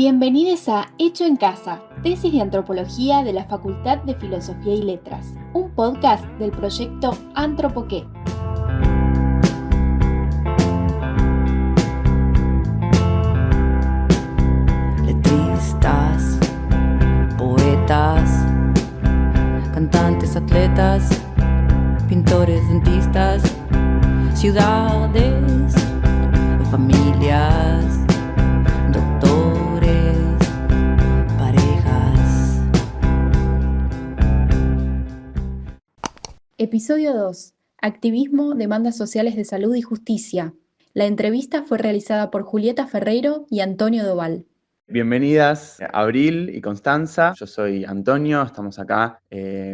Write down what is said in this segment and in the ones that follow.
Bienvenidos a Hecho en Casa, tesis de antropología de la Facultad de Filosofía y Letras, un podcast del proyecto Antropoqué. Letristas, poetas, cantantes, atletas, pintores, dentistas, ciudades, familias, doctores, parejas. Episodio 2. Activismo, demandas sociales de salud y justicia. La entrevista fue realizada por Julieta Ferreiro y Antonio Doval. Bienvenidas Abril y Constanza, yo soy Antonio, estamos acá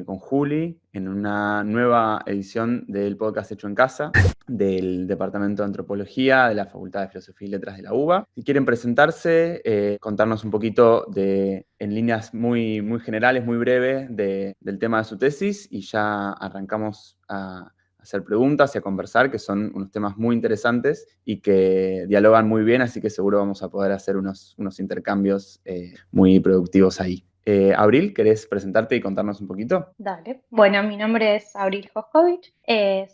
con Juli en una nueva edición del podcast Hecho en Casa del Departamento de Antropología de la Facultad de Filosofía y Letras de la UBA. Si quieren presentarse, contarnos un poquito en líneas muy generales, muy breves del tema de su tesis y ya arrancamos a hacer preguntas y a conversar, que son unos temas muy interesantes y que dialogan muy bien, así que seguro vamos a poder hacer unos intercambios muy productivos ahí. Abril, ¿querés presentarte y contarnos un poquito? Dale. Bueno, mi nombre es Abril Joscovich,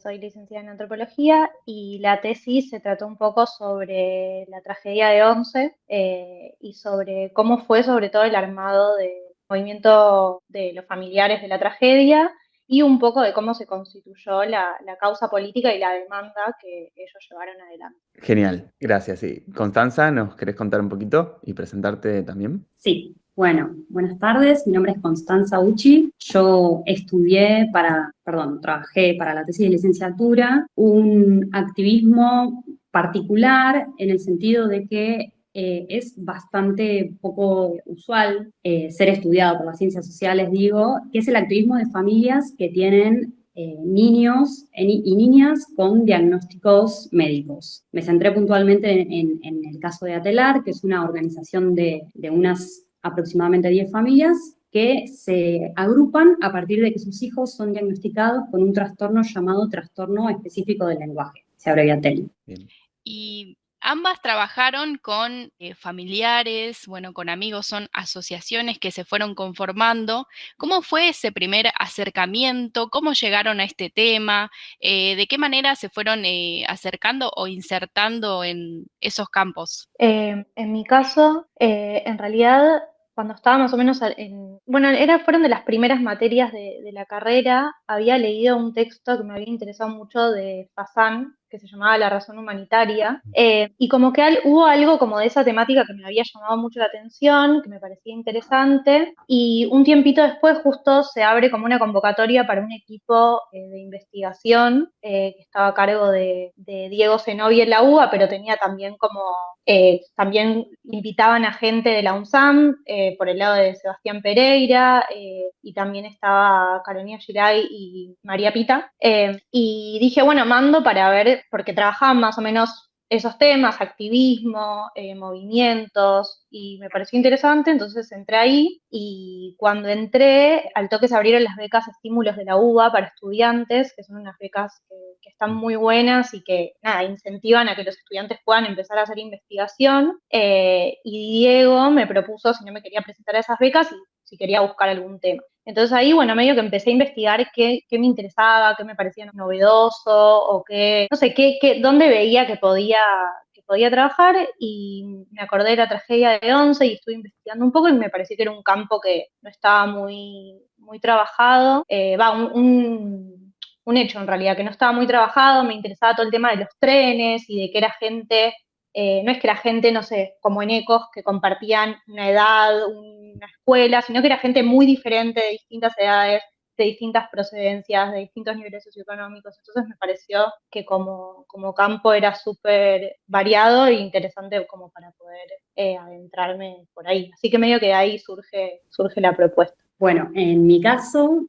soy licenciada en antropología y la tesis se trató un poco sobre la tragedia de Once y sobre cómo fue sobre todo el armado del movimiento de los familiares de la tragedia y un poco de cómo se constituyó la causa política y la demanda que ellos llevaron adelante. Genial, gracias. Sí. Constanza, ¿nos querés contar un poquito y presentarte también? Sí, bueno, buenas tardes, mi nombre es Constanza Ucci. Yo trabajé para la tesis de licenciatura un activismo particular en el sentido de que es bastante poco usual ser estudiado por las ciencias sociales, que es el activismo de familias que tienen niños y niñas con diagnósticos médicos. Me centré puntualmente en el caso de Atelar, que es una organización de unas aproximadamente 10 familias que se agrupan a partir de que sus hijos son diagnosticados con un trastorno llamado trastorno específico del lenguaje, se abrevia TEL. Y ambas trabajaron con familiares, con amigos, son asociaciones que se fueron conformando. ¿Cómo fue ese primer acercamiento? ¿Cómo llegaron a este tema? ¿De qué manera se fueron acercando o insertando en esos campos? En mi caso, en realidad, cuando estaba más o menos fueron de las primeras materias de la carrera, había leído un texto que me había interesado mucho de Fasan, que se llamaba La razón humanitaria, y como que hubo algo como de esa temática que me había llamado mucho la atención, que me parecía interesante, y un tiempito después justo se abre como una convocatoria para un equipo de investigación que estaba a cargo de Diego Zenobia en la UBA, pero tenía también también invitaban a gente de la UNSAM, por el lado de Sebastián Pereira, y también estaba Carolina Giray y María Pita, y dije, bueno, mando para ver, porque trabajaban más o menos esos temas, activismo, movimientos, y me pareció interesante, entonces entré ahí, y cuando entré, al toque se abrieron las becas estímulos de la UBA para estudiantes, que son unas becas que están muy buenas y que, incentivan a que los estudiantes puedan empezar a hacer investigación, y Diego me propuso si no me quería presentar a esas becas y si quería buscar algún tema. Entonces ahí, medio que empecé a investigar qué me interesaba, qué me parecía novedoso, o dónde veía que podía trabajar, y me acordé de la tragedia de Once y estuve investigando un poco y me pareció que era un campo que no estaba muy trabajado, un hecho en realidad, que no estaba muy trabajado. Me interesaba todo el tema de los trenes y de que era gente, no es que era gente, no sé, como en Ecos, que compartían una edad, una escuela, sino que era gente muy diferente, de distintas edades, de distintas procedencias, de distintos niveles socioeconómicos. Entonces me pareció que como campo era súper variado e interesante como para poder adentrarme por ahí. Así que medio que de ahí surge la propuesta. Bueno, en mi caso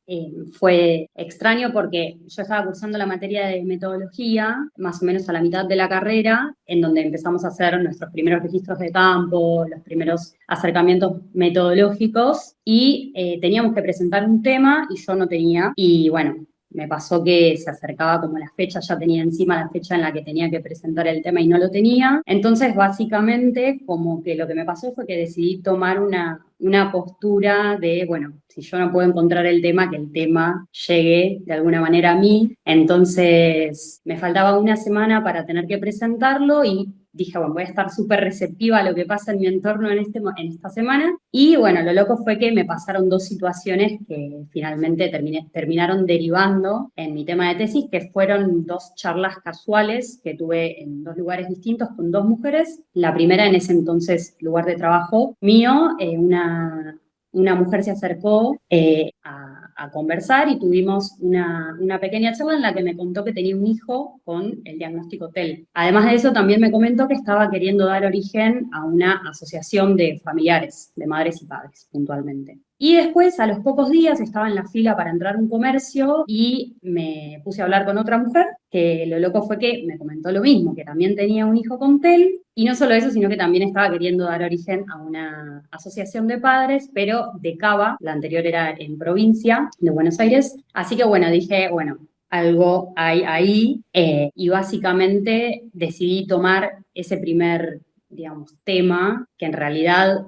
fue extraño porque yo estaba cursando la materia de metodología, más o menos a la mitad de la carrera, en donde empezamos a hacer nuestros primeros registros de campo, los primeros acercamientos metodológicos, y teníamos que presentar un tema y yo no tenía. Y bueno, me pasó que se acercaba como la fecha, ya tenía encima la fecha en la que tenía que presentar el tema y no lo tenía. Entonces, básicamente, como que lo que me pasó fue que decidí tomar una postura de, bueno, si yo no puedo encontrar el tema, que el tema llegue de alguna manera a mí. Entonces, me faltaba una semana para tener que presentarlo y dije, bueno, voy a estar súper receptiva a lo que pasa en mi entorno en esta semana. Y bueno, lo loco fue que me pasaron 2 situaciones que finalmente terminaron derivando en mi tema de tesis, que fueron 2 charlas casuales que tuve en 2 lugares distintos con 2 mujeres. La primera, en ese entonces lugar de trabajo mío, una mujer se acercó a conversar y tuvimos una pequeña charla en la que me contó que tenía un hijo con el diagnóstico TEL. Además de eso, también me comentó que estaba queriendo dar origen a una asociación de familiares, de madres y padres, puntualmente. Y después, a los pocos días, estaba en la fila para entrar a un comercio y me puse a hablar con otra mujer, que lo loco fue que me comentó lo mismo, que también tenía un hijo con TEL, y no solo eso, sino que también estaba queriendo dar origen a una asociación de padres, pero de Cava, la anterior era en provincia de Buenos Aires. Así que bueno, dije, bueno, algo hay ahí, y básicamente decidí tomar ese primer, digamos, tema, que en realidad,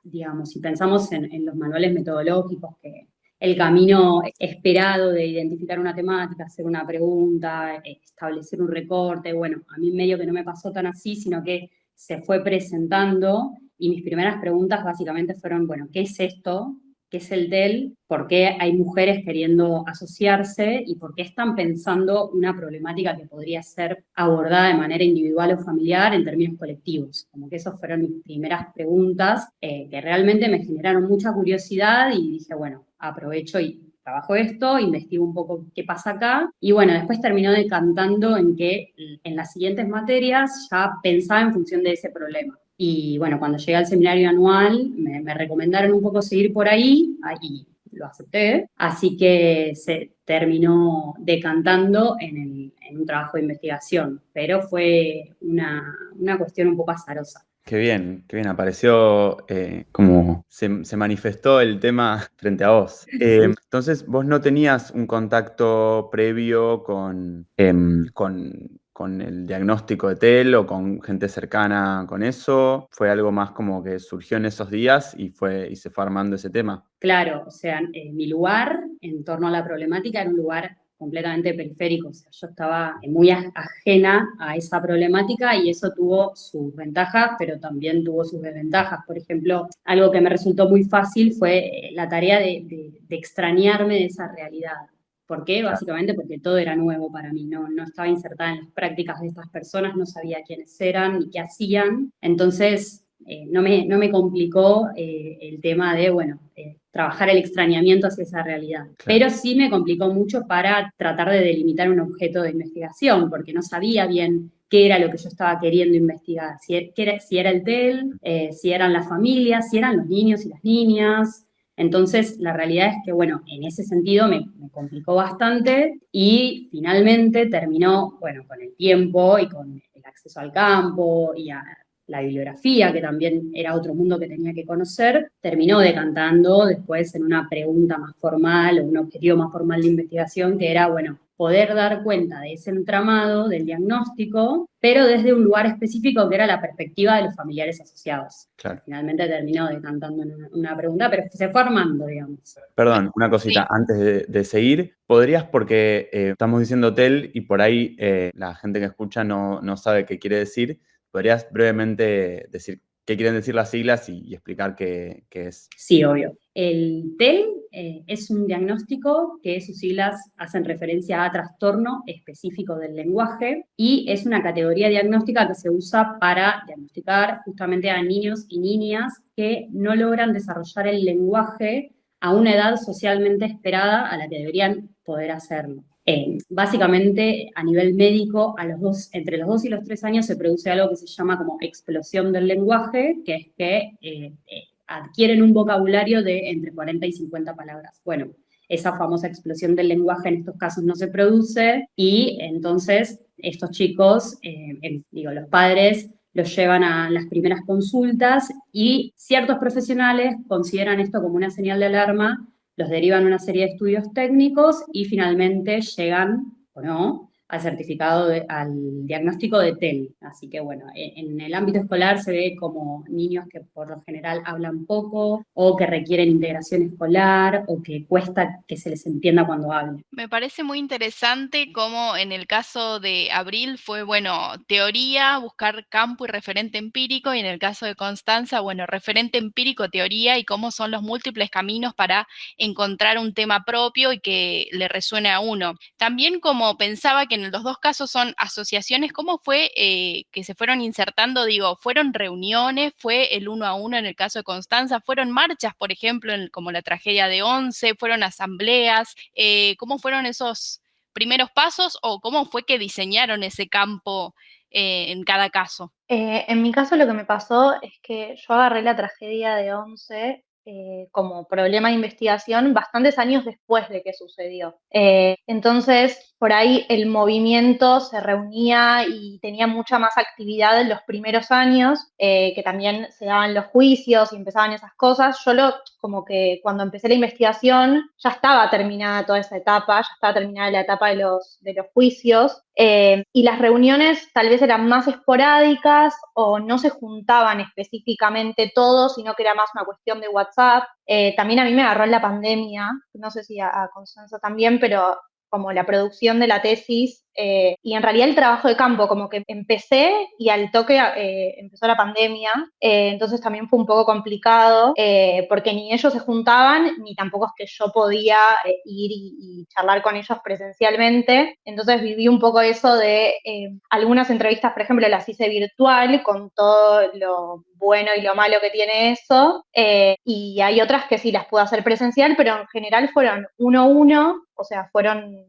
digamos, si pensamos en los manuales metodológicos, que el camino esperado de identificar una temática, hacer una pregunta, establecer un recorte, bueno, a mí medio que no me pasó tan así, sino que se fue presentando y mis primeras preguntas básicamente fueron, bueno, ¿qué es esto? ¿Qué es el TEL? ¿Por qué hay mujeres queriendo asociarse? ¿Y por qué están pensando una problemática que podría ser abordada de manera individual o familiar en términos colectivos? Como que esas fueron mis primeras preguntas que realmente me generaron mucha curiosidad y dije, bueno, aprovecho y trabajo esto, investigo un poco qué pasa acá, y bueno, después terminó decantando en que en las siguientes materias ya pensaba en función de ese problema. Y bueno, cuando llegué al seminario anual, me recomendaron un poco seguir por ahí, y lo acepté, así que se terminó decantando en un trabajo de investigación, pero fue una cuestión un poco azarosa. Qué bien, apareció como se manifestó el tema frente a vos. Entonces, vos no tenías un contacto previo con el diagnóstico de TEL o con gente cercana con eso. ¿Fue algo más como que surgió en esos días y se fue armando ese tema? Claro, o sea, mi lugar en torno a la problemática era un lugar completamente periférico, o sea, yo estaba muy ajena a esa problemática y eso tuvo sus ventajas, pero también tuvo sus desventajas. Por ejemplo, algo que me resultó muy fácil fue la tarea de extrañarme de esa realidad. ¿Por qué? Básicamente porque todo era nuevo para mí, no estaba insertada en las prácticas de estas personas, no sabía quiénes eran ni qué hacían, entonces no me complicó el tema de, bueno, trabajar el extrañamiento hacia esa realidad. Claro. Pero sí me complicó mucho para tratar de delimitar un objeto de investigación, porque no sabía bien qué era lo que yo estaba queriendo investigar, si era el TEL, si eran las familias, si eran los niños y las niñas. Entonces, la realidad es que, bueno, en ese sentido me complicó bastante y finalmente terminó, bueno, con el tiempo y con el acceso al campo y a la bibliografía, que también era otro mundo que tenía que conocer, terminó decantando después en una pregunta más formal o un objetivo más formal de investigación, que era, bueno, poder dar cuenta de ese entramado del diagnóstico, pero desde un lugar específico que era la perspectiva de los familiares asociados. Claro. Finalmente terminó decantando en una pregunta, pero se fue armando, digamos. Perdón, una cosita, sí. Antes de seguir, ¿podrías, porque estamos diciendo TEL y por ahí la gente que escucha no sabe qué quiere decir, ¿podrías brevemente decir qué quieren decir las siglas y explicar qué es? Sí, obvio. El TEL es un diagnóstico que sus siglas hacen referencia a trastorno específico del lenguaje y es una categoría diagnóstica que se usa para diagnosticar justamente a niños y niñas que no logran desarrollar el lenguaje a una edad socialmente esperada a la que deberían poder hacerlo. Básicamente, a nivel médico, entre los 2 y los 3 años se produce algo que se llama como explosión del lenguaje, que es que adquieren un vocabulario de entre 40 y 50 palabras. Bueno, esa famosa explosión del lenguaje en estos casos no se produce y entonces estos chicos, los padres los llevan a las primeras consultas y ciertos profesionales consideran esto como una señal de alarma los derivan a una serie de estudios técnicos y finalmente llegan, o no, al certificado, al diagnóstico de TEL. Así que bueno, en el ámbito escolar se ve como niños que por lo general hablan poco o que requieren integración escolar o que cuesta que se les entienda cuando hablan. Me parece muy interesante cómo en el caso de Abril fue, bueno, teoría, buscar campo y referente empírico, y en el caso de Constanza, bueno, referente empírico, teoría, y cómo son los múltiples caminos para encontrar un tema propio y que le resuene a uno. También como pensaba que en los dos casos son asociaciones, ¿cómo fue que se fueron insertando? Digo, ¿fueron reuniones? ¿Fue el 1 a 1 en el caso de Constanza? ¿Fueron marchas, por ejemplo, como la tragedia de Once? ¿Fueron asambleas? ¿Cómo fueron esos primeros pasos o cómo fue que diseñaron ese campo en cada caso? En mi caso lo que me pasó es que yo agarré la tragedia de Once como problema de investigación bastantes años después de que sucedió. Entonces, por ahí el movimiento se reunía y tenía mucha más actividad en los primeros años, que también se daban los juicios y empezaban esas cosas. Como que cuando empecé la investigación ya estaba terminada toda esa etapa, ya estaba terminada la etapa de los juicios, y las reuniones tal vez eran más esporádicas o no se juntaban específicamente todos, sino que era más una cuestión de WhatsApp. También a mí me agarró en la pandemia, no sé si a Constanza también, pero como la producción de la tesis y en realidad el trabajo de campo, como que empecé y al toque empezó la pandemia, entonces también fue un poco complicado porque ni ellos se juntaban, ni tampoco es que yo podía ir y charlar con ellos presencialmente, entonces viví un poco eso de algunas entrevistas, por ejemplo, las hice virtual con todo lo bueno y lo malo que tiene eso, y hay otras que sí las pude hacer presencial, pero en general fueron 1-1, o sea, fueron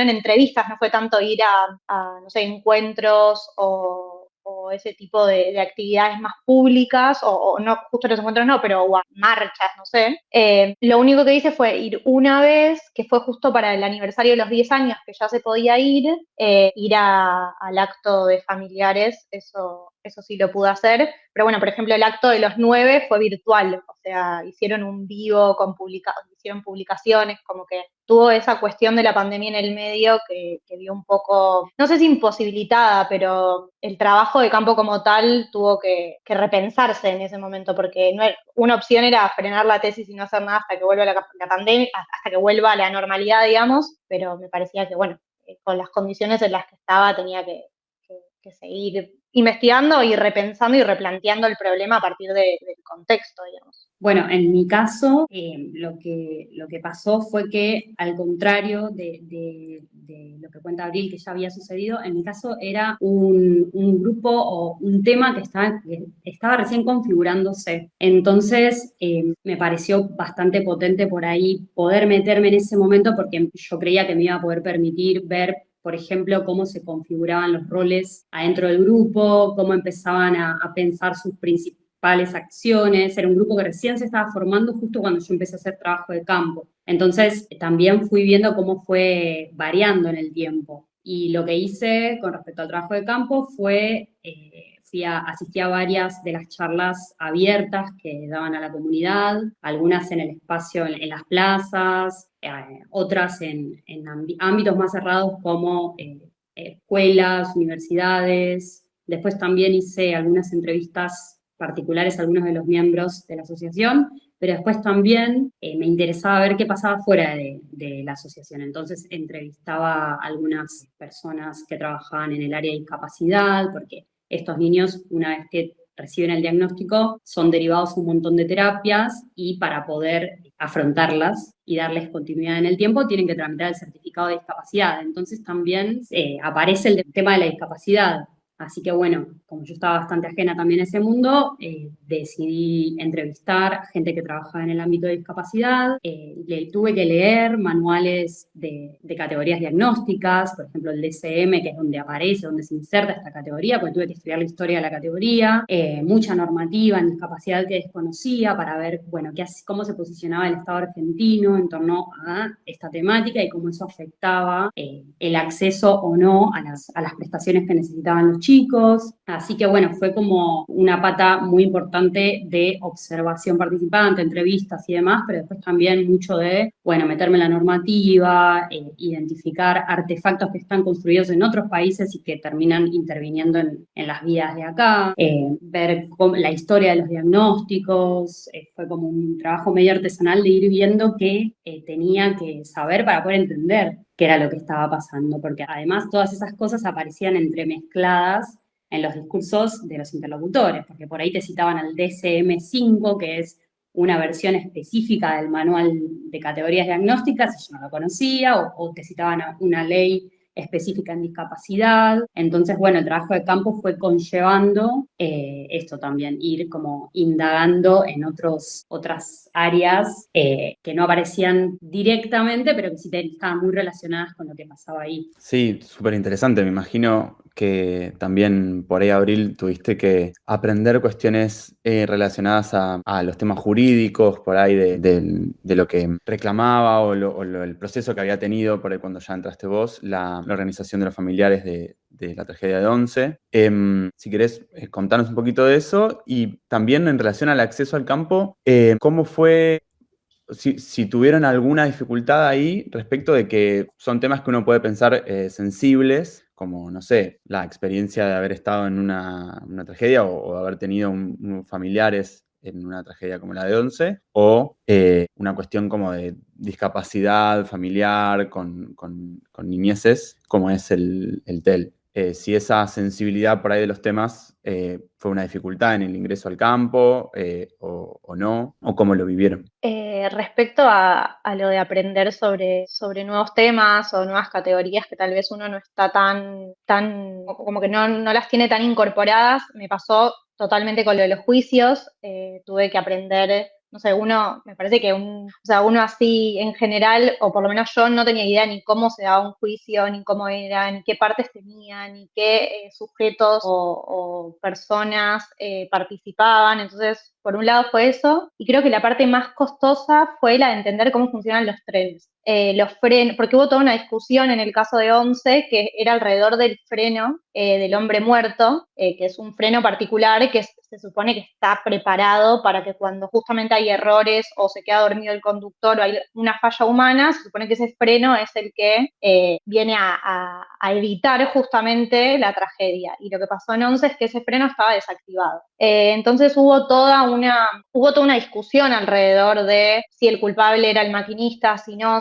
entrevistas, no fue tanto ir a no sé, encuentros o ese tipo de actividades más públicas, o no, justo los encuentros no, pero o a marchas, no sé. Lo único que hice fue ir una vez, que fue justo para el aniversario de los 10 años, que ya se podía ir al acto de familiares, eso sí lo pude hacer, pero bueno, por ejemplo, el acto de los 9 fue virtual, o sea, hicieron un vivo, hicieron publicaciones, como que tuvo esa cuestión de la pandemia en el medio que dio un poco, no sé si imposibilitada, pero el trabajo de campo como tal tuvo que repensarse en ese momento, porque una opción era frenar la tesis y no hacer nada hasta que vuelva la pandemia, hasta que vuelva a la normalidad, digamos, pero me parecía que, bueno, con las condiciones en las que estaba tenía que seguir investigando y repensando y replanteando el problema a partir del contexto, digamos. Bueno, en mi caso, lo que pasó fue que, al contrario de lo que cuenta Abril, que ya había sucedido, en mi caso era un grupo o un tema que estaba recién configurándose. Entonces, me pareció bastante potente por ahí poder meterme en ese momento porque yo creía que me iba a poder permitir ver, por ejemplo, cómo se configuraban los roles adentro del grupo, cómo empezaban a pensar sus principales acciones. Era un grupo que recién se estaba formando justo cuando yo empecé a hacer trabajo de campo. Entonces, también fui viendo cómo fue variando en el tiempo. Y lo que hice con respecto al trabajo de campo fue, asistí a varias de las charlas abiertas que daban a la comunidad, algunas en el espacio, en las plazas, otras en ámbitos más cerrados como escuelas, universidades. Después también hice algunas entrevistas particulares a algunos de los miembros de la asociación, pero después también me interesaba ver qué pasaba fuera de la asociación. Entonces entrevistaba a algunas personas que trabajaban en el área de discapacidad, porque estos niños, una vez que reciben el diagnóstico, son derivados a un montón de terapias y para poder afrontarlas y darles continuidad en el tiempo tienen que tramitar el certificado de discapacidad. Entonces también aparece el tema de la discapacidad. Así que bueno, como yo estaba bastante ajena también a ese mundo, decidí entrevistar gente que trabajaba en el ámbito de discapacidad. Tuve que leer manuales de categorías diagnósticas, por ejemplo el DSM, que es donde aparece, donde se inserta esta categoría, porque tuve que estudiar la historia de la categoría, mucha normativa en discapacidad que desconocía para ver, bueno, cómo se posicionaba el Estado argentino en torno a esta temática y cómo eso afectaba el acceso o no a las prestaciones que necesitaban los chicos. chicos, así que bueno, fue como una pata muy importante de observación participante, entrevistas y demás, pero después también mucho de, bueno, meterme en la normativa, identificar artefactos que están construidos en otros países y que terminan interviniendo en las vidas de acá, ver la historia de los diagnósticos, fue como un trabajo medio artesanal de ir viendo qué tenía que saber para poder entender qué era lo que estaba pasando, porque además todas esas cosas aparecían entremezcladas en los discursos de los interlocutores, porque por ahí te citaban al DSM-5, que es una versión específica del manual de categorías diagnósticas, y yo no lo conocía, o te citaban a una ley específica en discapacidad. Entonces, bueno, el trabajo de campo fue conllevando esto también, ir como indagando en otras áreas que no aparecían directamente, pero que sí estaban muy relacionadas con lo que pasaba ahí. Sí, súper interesante. Me imagino que también por ahí, Abril, tuviste que aprender cuestiones relacionadas a los temas jurídicos, por ahí de lo que reclamaba el proceso que había tenido por ahí cuando ya entraste vos, la organización de los familiares de la tragedia de Once. Si querés contarnos un poquito de eso y también en relación al acceso al campo, ¿cómo fue? Si tuvieron alguna dificultad ahí respecto de que son temas que uno puede pensar sensibles, como, no sé, la experiencia de haber estado en una tragedia o haber tenido unos familiares en una tragedia como la de Once, o una cuestión como de discapacidad familiar con niñeces, como es el TEL. Si esa sensibilidad por ahí de los temas fue una dificultad en el ingreso al campo o no, o cómo lo vivieron. Respecto a lo de aprender sobre nuevos temas o nuevas categorías que tal vez uno no está como que no las tiene tan incorporadas, me pasó totalmente con lo de los juicios. Tuve que aprender, no sé, me parece que o sea, uno así en general, o por lo menos yo no tenía idea ni cómo se daba un juicio, ni cómo era, ni qué partes tenía, ni qué sujetos o personas participaban. Entonces, por un lado fue eso, y creo que la parte más costosa fue la de entender cómo funcionan los trenes. Los frenos, porque hubo toda una discusión en el caso de Once que era alrededor del freno del hombre muerto, que es un freno particular que se supone que está preparado para que cuando justamente hay errores o se queda dormido el conductor o hay una falla humana, se supone que ese freno es el que viene a evitar justamente la tragedia. Y lo que pasó en Once es que ese freno estaba desactivado. Entonces hubo toda una discusión alrededor de si el culpable era el maquinista, si no,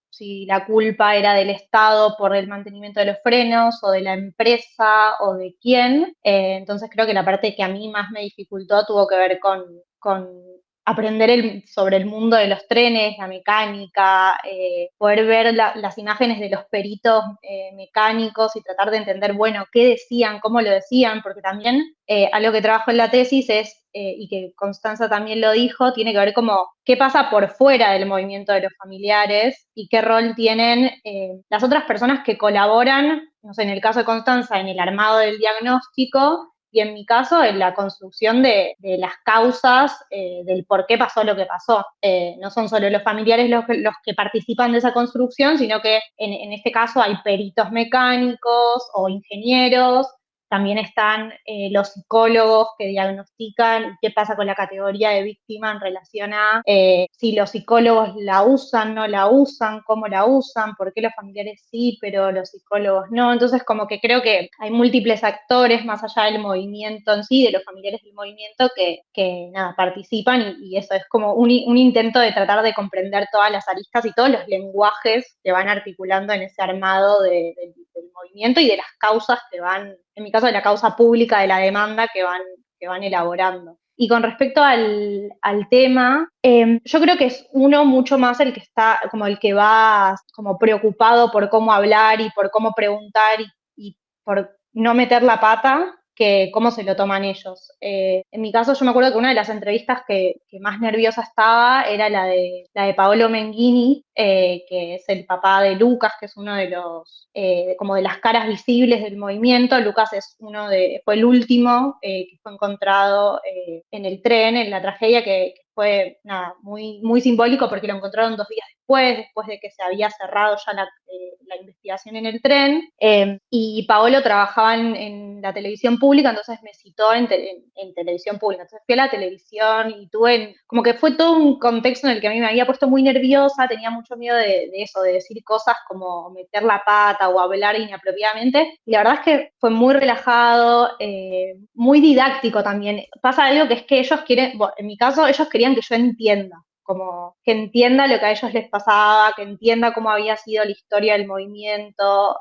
si la culpa era del Estado por el mantenimiento de los frenos o de la empresa o de quién. Entonces creo que la parte que a mí más me dificultó tuvo que ver con aprender sobre el mundo de los trenes, la mecánica, poder ver las imágenes de los peritos mecánicos y tratar de entender, bueno, qué decían, cómo lo decían, porque también algo que trabajo en la tesis es, y que Constanza también lo dijo, tiene que ver como qué pasa por fuera del movimiento de los familiares y qué rol tienen las otras personas que colaboran, no sé, en el caso de Constanza, en el armado del diagnóstico, y en mi caso en la construcción de las causas del por qué pasó lo que pasó. No son solo los familiares los que participan de esa construcción, sino que en este caso hay peritos mecánicos o ingenieros. También están los psicólogos que diagnostican qué pasa con la categoría de víctima en relación a si los psicólogos la usan, no la usan, cómo la usan, por qué los familiares sí, pero los psicólogos no. Entonces, como que creo que hay múltiples actores más allá del movimiento en sí, de los familiares del movimiento, que nada, participan y eso es como un intento de tratar de comprender todas las aristas y todos los lenguajes que van articulando en ese armado del movimiento y de las causas que van, en mi caso de la causa pública de la demanda que van elaborando. Y con respecto al tema, yo creo que es uno mucho más el que está, como el que va como preocupado por cómo hablar y por cómo preguntar y por no meter la pata, que cómo se lo toman ellos. En mi caso, yo me acuerdo que una de las entrevistas que más nerviosa estaba era la de Paolo Menghini, que es el papá de Lucas, que es uno de los, como de las caras visibles del movimiento. Lucas fue el último que fue encontrado en el tren, en la tragedia, que fue nada, muy, muy simbólico porque lo encontraron 2 días después de que se había cerrado ya la investigación en el tren, y Paolo trabajaba en la televisión pública, entonces me citó en televisión pública. Entonces fui a la televisión y como que fue todo un contexto en el que a mí me había puesto muy nerviosa, tenía mucho miedo de eso, de decir cosas como meter la pata o hablar inapropiadamente, y la verdad es que fue muy relajado, muy didáctico también. Pasa algo que es que ellos quieren, bueno, en mi caso, ellos querían que yo entienda, como que entienda lo que a ellos les pasaba, que entienda cómo había sido la historia del movimiento.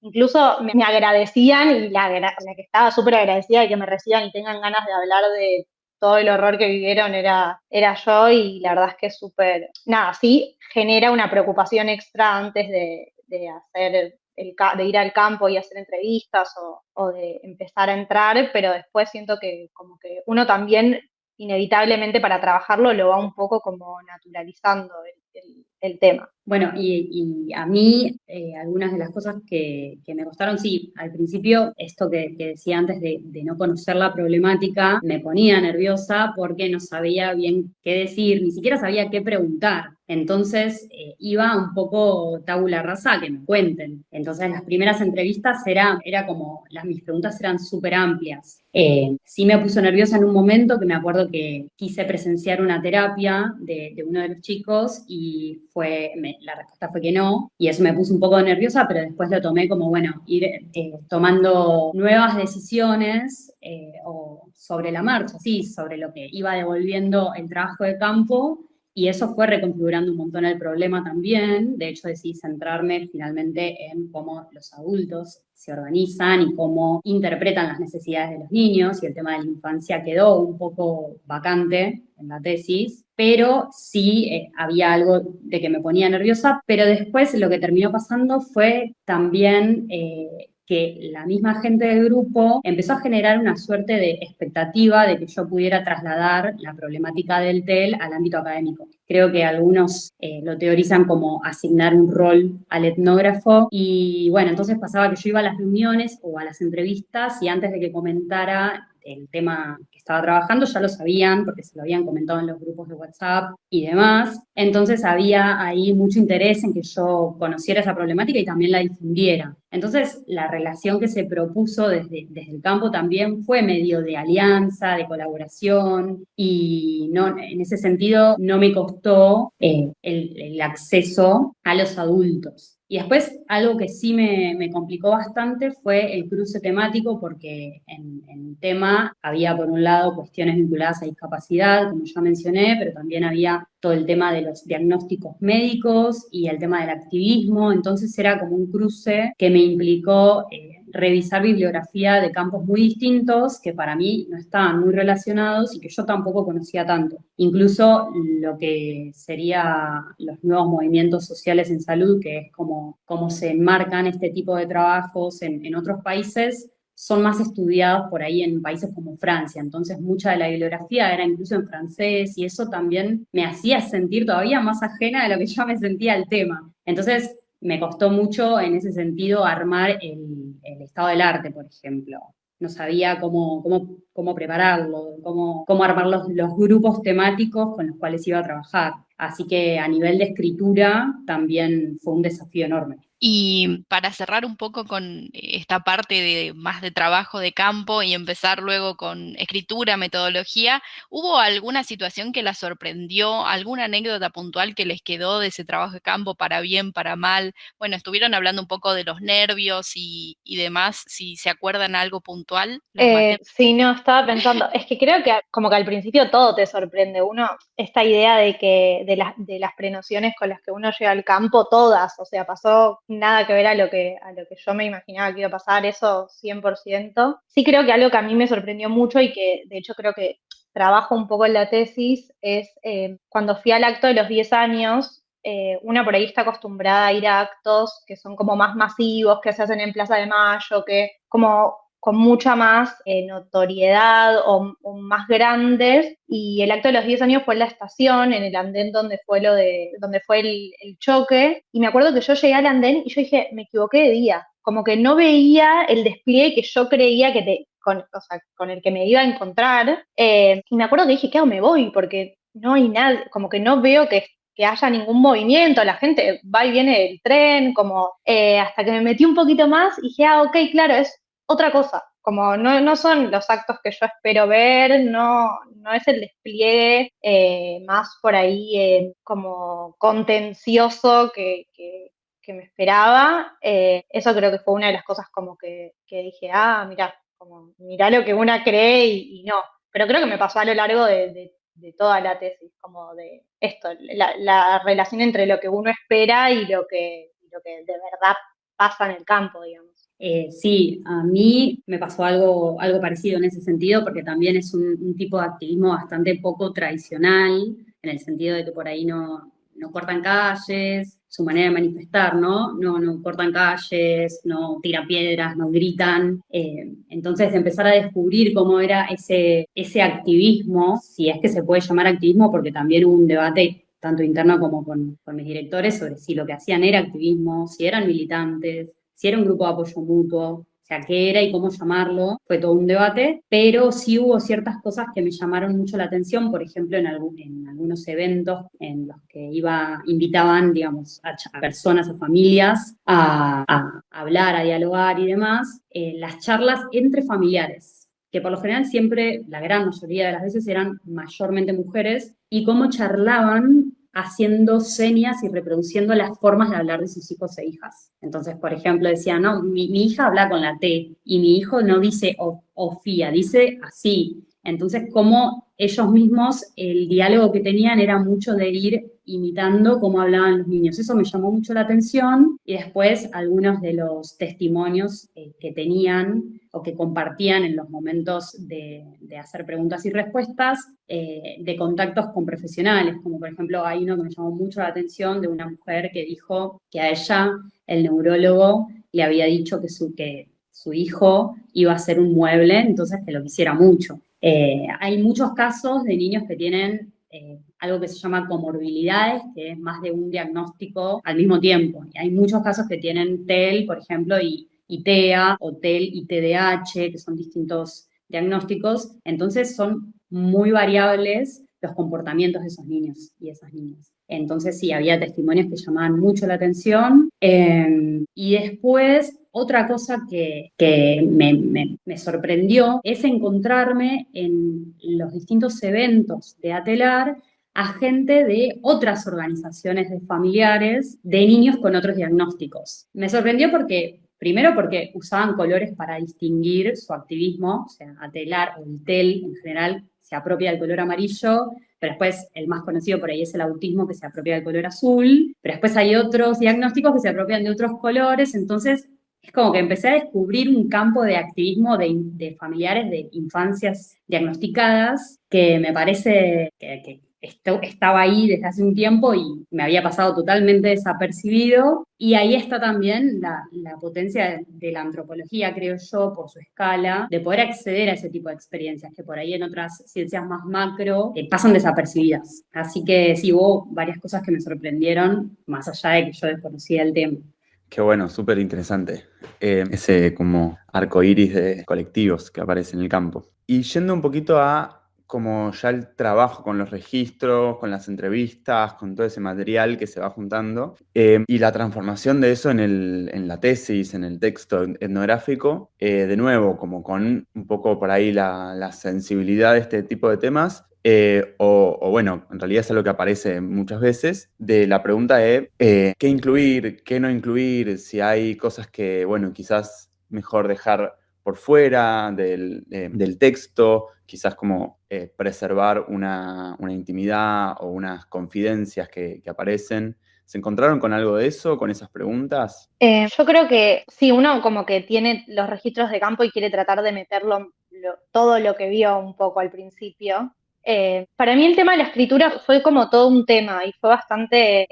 Incluso me agradecían, y la que estaba súper agradecida de que me reciban y tengan ganas de hablar de todo el horror que vivieron era yo, y la verdad es que es súper, nada, sí genera una preocupación extra antes de hacer de ir al campo y hacer entrevistas o de empezar a entrar, pero después siento que como que uno también inevitablemente para trabajarlo lo va un poco como naturalizando el tema. Bueno, y a mí algunas de las cosas que me costaron, sí, al principio esto que decía antes de no conocer la problemática me ponía nerviosa porque no sabía bien qué decir, ni siquiera sabía qué preguntar. Entonces iba un poco tabula rasa, que me cuenten. Entonces las primeras entrevistas era como, mis preguntas eran súper amplias. Sí me puso nerviosa en un momento que me acuerdo que quise presenciar una terapia de uno de los chicos y la respuesta fue que no, y eso me puso un poco nerviosa, pero después lo tomé como, bueno, ir tomando nuevas decisiones o sobre la marcha, sí, sobre lo que iba devolviendo el trabajo de campo. Y eso fue reconfigurando un montón el problema también. De hecho, decidí centrarme finalmente en cómo los adultos se organizan y cómo interpretan las necesidades de los niños, y el tema de la infancia quedó un poco vacante en la tesis, pero sí había algo de que me ponía nerviosa, pero después lo que terminó pasando fue también que la misma gente del grupo empezó a generar una suerte de expectativa de que yo pudiera trasladar la problemática del TEL al ámbito académico. Creo que algunos lo teorizan como asignar un rol al etnógrafo, y bueno, entonces pasaba que yo iba a las reuniones o a las entrevistas y antes de que comentara el tema que estaba trabajando ya lo sabían porque se lo habían comentado en los grupos de WhatsApp y demás. Entonces había ahí mucho interés en que yo conociera esa problemática y también la difundiera. Entonces la relación que se propuso desde el campo también fue medio de alianza, de colaboración, y no, en ese sentido no me costó el acceso a los adultos. Y después, algo que sí me complicó bastante fue el cruce temático, porque en el tema había, por un lado, cuestiones vinculadas a discapacidad, como ya mencioné, pero también había todo el tema de los diagnósticos médicos y el tema del activismo. Entonces era como un cruce que me implicó revisar bibliografía de campos muy distintos que para mí no estaban muy relacionados y que yo tampoco conocía tanto. Incluso lo que sería los nuevos movimientos sociales en salud, que es como se enmarcan este tipo de trabajos en otros países, son más estudiados por ahí en países como Francia. Entonces mucha de la bibliografía era incluso en francés, y eso también me hacía sentir todavía más ajena de lo que yo me sentía al tema. Entonces me costó mucho en ese sentido armar el estado del arte, por ejemplo. No sabía cómo prepararlo, cómo armar los grupos temáticos con los cuales iba a trabajar. Así que a nivel de escritura también fue un desafío enorme. Y para cerrar un poco con esta parte más de trabajo de campo y empezar luego con escritura, metodología, ¿hubo alguna situación que la sorprendió, alguna anécdota puntual que les quedó de ese trabajo de campo, para bien, para mal? Bueno, estuvieron hablando un poco de los nervios y demás, si se acuerdan algo puntual. Sí, no, estaba pensando, es que creo que como que al principio todo te sorprende. Uno, esta idea de que de las prenociones con las que uno llega al campo, todas, o sea, pasó nada que ver a lo que yo me imaginaba que iba a pasar, eso 100%. Sí, creo que algo que a mí me sorprendió mucho y que de hecho creo que trabajo un poco en la tesis es cuando fui al acto de los 10 años. Una por ahí está acostumbrada a ir a actos que son como más masivos, que se hacen en Plaza de Mayo, que como con mucha más notoriedad o más grandes, y el acto de los 10 años fue en la estación, en el andén donde fue el choque, y me acuerdo que yo llegué al andén y yo dije, me equivoqué de día, como que no veía el despliegue que yo creía con el que me iba a encontrar, y me acuerdo que dije, ¿qué hago? Me voy, porque no hay nada, como que no veo que que haya ningún movimiento, la gente va y viene del tren, como hasta que me metí un poquito más y dije, ok, claro, es otra cosa, como no son los actos que yo espero ver, no es el despliegue más por ahí como contencioso que me esperaba. Eso creo que fue una de las cosas como que dije, mirá lo que una cree y no. Pero creo que me pasó a lo largo de toda la tesis, como de esto, la relación entre lo que uno espera y lo que de verdad pasa en el campo, digamos. Sí, a mí me pasó algo parecido en ese sentido, porque también es un tipo de activismo bastante poco tradicional, en el sentido de que por ahí no cortan calles, su manera de manifestar, ¿no? No cortan calles, no tiran piedras, no gritan. Entonces, empezar a descubrir cómo era ese activismo, si es que se puede llamar activismo, porque también hubo un debate tanto interno como con mis directores sobre si lo que hacían era activismo, si eran militantes, si era un grupo de apoyo mutuo, o sea, qué era y cómo llamarlo, fue todo un debate, pero sí hubo ciertas cosas que me llamaron mucho la atención, por ejemplo, en algunos eventos en los que invitaban, digamos, a personas, a familias, a hablar, a dialogar y demás, las charlas entre familiares, que por lo general siempre, la gran mayoría de las veces eran mayormente mujeres, y cómo charlaban haciendo señas y reproduciendo las formas de hablar de sus hijos e hijas. Entonces, por ejemplo, decía, no, mi hija habla con la T, y mi hijo no dice Ofía, dice así. Entonces, como ellos mismos, el diálogo que tenían era mucho de ir imitando cómo hablaban los niños. Eso me llamó mucho la atención, y después algunos de los testimonios que tenían o que compartían en los momentos de hacer preguntas y respuestas, de contactos con profesionales, como por ejemplo hay uno que me llamó mucho la atención de una mujer que dijo que a ella el neurólogo le había dicho que su hijo iba a ser un mueble, entonces que lo quisiera mucho. Hay muchos casos de niños que tienen algo que se llama comorbilidades, que es más de un diagnóstico al mismo tiempo. Y hay muchos casos que tienen TEL, por ejemplo, y TEA, o TEL y TDAH, que son distintos diagnósticos. Entonces son muy variables los comportamientos de esos niños y esas niñas. Entonces sí, había testimonios que llamaban mucho la atención. Y después, otra cosa que me sorprendió es encontrarme en los distintos eventos de ATELAR a gente de otras organizaciones de familiares de niños con otros diagnósticos. Me sorprendió primero porque usaban colores para distinguir su activismo, o sea, ATELAR o el TEL en general se apropia del color amarillo, pero después el más conocido por ahí es el autismo, que se apropia del color azul, pero después hay otros diagnósticos que se apropian de otros colores. Entonces es como que empecé a descubrir un campo de activismo de familiares de infancias diagnosticadas que me parece que estaba ahí desde hace un tiempo y me había pasado totalmente desapercibido. Y ahí está también la potencia de la antropología, creo yo, por su escala, de poder acceder a ese tipo de experiencias que por ahí en otras ciencias más macro pasan desapercibidas. Así que sí, hubo varias cosas que me sorprendieron, más allá de que yo desconocía el tema. Qué bueno, súper interesante. Ese como arco iris de colectivos que aparece en el campo. Y yendo un poquito a como ya el trabajo con los registros, con las entrevistas, con todo ese material que se va juntando, y la transformación de eso en la tesis, en el texto etnográfico, de nuevo, como con un poco por ahí la sensibilidad de este tipo de temas, o bueno, en realidad es algo que aparece muchas veces, de la pregunta de qué incluir, qué no incluir, si hay cosas que, bueno, quizás mejor dejar por fuera del texto, quizás como preservar una intimidad o unas confidencias que aparecen. ¿Se encontraron con algo de eso, con esas preguntas? Yo creo que sí, uno como que tiene los registros de campo y quiere tratar de meterlo todo lo que vio un poco al principio. Para mí el tema de la escritura fue como todo un tema y fue bastante,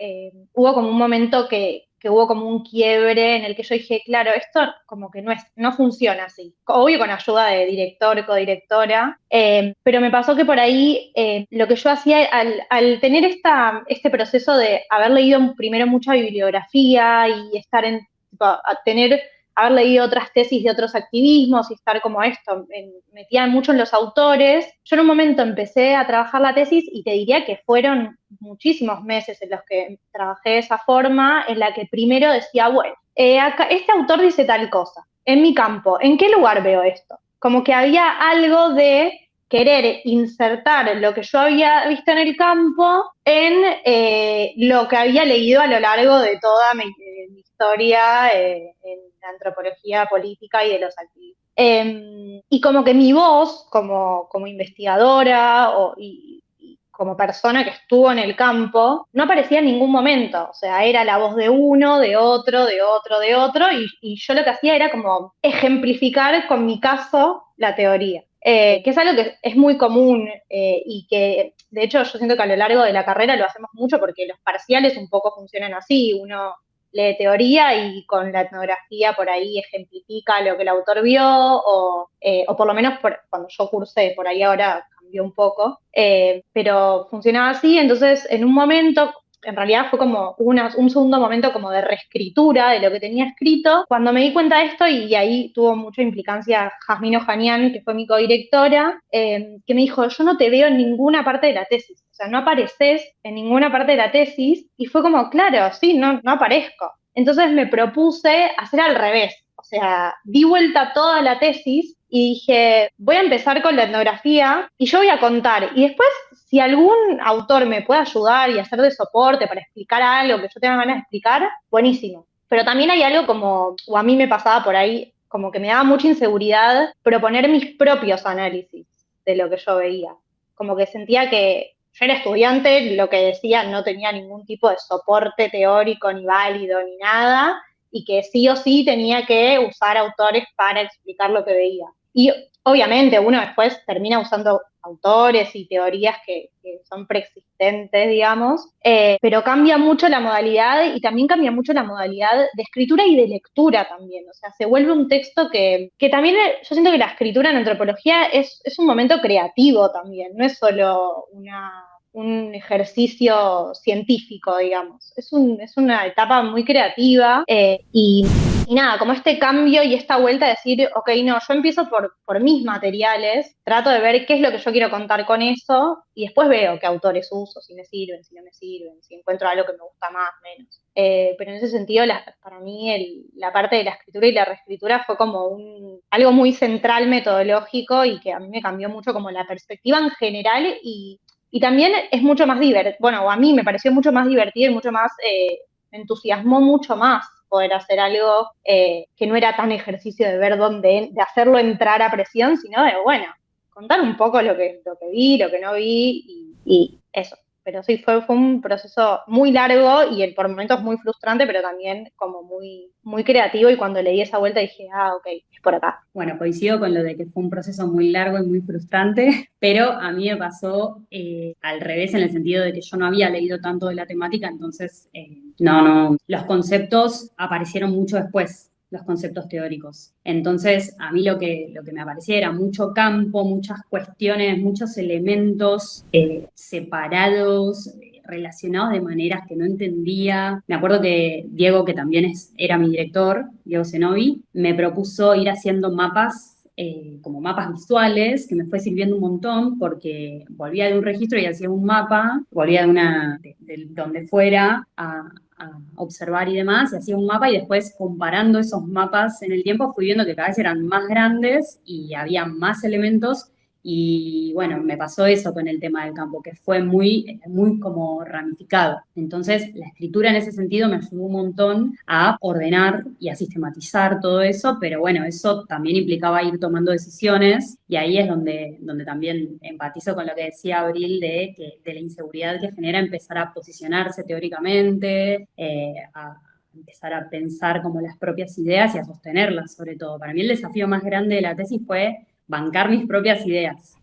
hubo como un momento que hubo como un quiebre en el que yo dije, claro, esto como que no funciona así. Obvio con ayuda de director, codirectora, pero me pasó que por ahí lo que yo hacía al tener este proceso de haber leído primero mucha bibliografía y estar a tener haber leído otras tesis de otros activismos y estar como esto, metida mucho en los autores, yo en un momento empecé a trabajar la tesis y te diría que fueron muchísimos meses en los que trabajé de esa forma, en la que primero decía, bueno, acá, este autor dice tal cosa, en mi campo, ¿en qué lugar veo esto? Como que había algo de querer insertar lo que yo había visto en el campo en lo que había leído a lo largo de toda mi historia en la antropología política y de los activistas. Y como que mi voz, como investigadora y como persona que estuvo en el campo, no aparecía en ningún momento. O sea, era la voz de uno, de otro, de otro, de otro, y yo lo que hacía era como ejemplificar con mi caso la teoría. Que es algo que es muy común y que, de hecho, yo siento que a lo largo de la carrera lo hacemos mucho porque los parciales un poco funcionan así. Uno lee teoría y con la etnografía por ahí ejemplifica lo que el autor vio o por lo menos cuando yo cursé, por ahí ahora cambió un poco, pero funcionaba así. Entonces, en un momento, en realidad fue como un segundo momento como de reescritura de lo que tenía escrito, cuando me di cuenta de esto, y ahí tuvo mucha implicancia Jazmín Ojanian, que fue mi codirectora, que me dijo, yo no te veo en ninguna parte de la tesis, o sea, no apareces en ninguna parte de la tesis, y fue como, claro, sí, no aparezco. Entonces me propuse hacer al revés, o sea, di vuelta toda la tesis y dije, voy a empezar con la etnografía y yo voy a contar. Y después, si algún autor me puede ayudar y hacer de soporte para explicar algo que yo tenga ganas de explicar, buenísimo. Pero también hay algo como, o a mí me pasaba por ahí, como que me daba mucha inseguridad proponer mis propios análisis de lo que yo veía. Como que sentía que yo era estudiante, lo que decía no tenía ningún tipo de soporte teórico ni válido ni nada, y que sí o sí tenía que usar autores para explicar lo que veía. Y obviamente uno después termina usando autores y teorías que son preexistentes, digamos, pero cambia mucho la modalidad y también cambia mucho la modalidad de escritura y de lectura también. O sea, se vuelve un texto que también yo siento que la escritura en antropología es un momento creativo también, no es solo un ejercicio científico, digamos. Es una etapa muy creativa y nada, como este cambio y esta vuelta a decir, ok, no, yo empiezo por mis materiales, trato de ver qué es lo que yo quiero contar con eso y después veo qué autores uso, si me sirven, si no me sirven, si encuentro algo que me gusta más, menos. Pero en ese sentido, para mí la parte de la escritura y la reescritura fue como algo muy central metodológico y que a mí me cambió mucho como la perspectiva en general y también es mucho más divertido, bueno, a mí me pareció mucho más divertido y mucho más, me entusiasmó mucho más poder hacer algo que no era tan ejercicio de ver de hacerlo entrar a presión, sino de, bueno, contar un poco lo que vi, lo que no vi y eso. Pero sí, fue un proceso muy largo y por momentos muy frustrante, pero también como muy, muy creativo, y cuando leí esa vuelta dije, ok, es por acá. Bueno, coincido con lo de que fue un proceso muy largo y muy frustrante, pero a mí me pasó al revés, en el sentido de que yo no había leído tanto de la temática, entonces los conceptos aparecieron mucho después, los conceptos teóricos. Entonces, a mí lo que me aparecía era mucho campo, muchas cuestiones, muchos elementos separados, relacionados de maneras que no entendía. Me acuerdo que Diego, que también era mi director, Diego Zenobi, me propuso ir haciendo mapas, como mapas visuales, que me fue sirviendo un montón porque volvía de un registro y hacía un mapa, volvía de donde fuera a observar y demás, y hacía un mapa, y después comparando esos mapas en el tiempo fui viendo que cada vez eran más grandes y había más elementos. Y bueno, me pasó eso con el tema del campo, que fue muy, muy como ramificado. Entonces, la escritura en ese sentido me ayudó un montón a ordenar y a sistematizar todo eso, pero bueno, eso también implicaba ir tomando decisiones, y ahí es donde también empatizo con lo que decía Abril de la inseguridad que genera empezar a posicionarse teóricamente, a empezar a pensar como las propias ideas y a sostenerlas sobre todo. Para mí el desafío más grande de la tesis fue bancar mis propias ideas.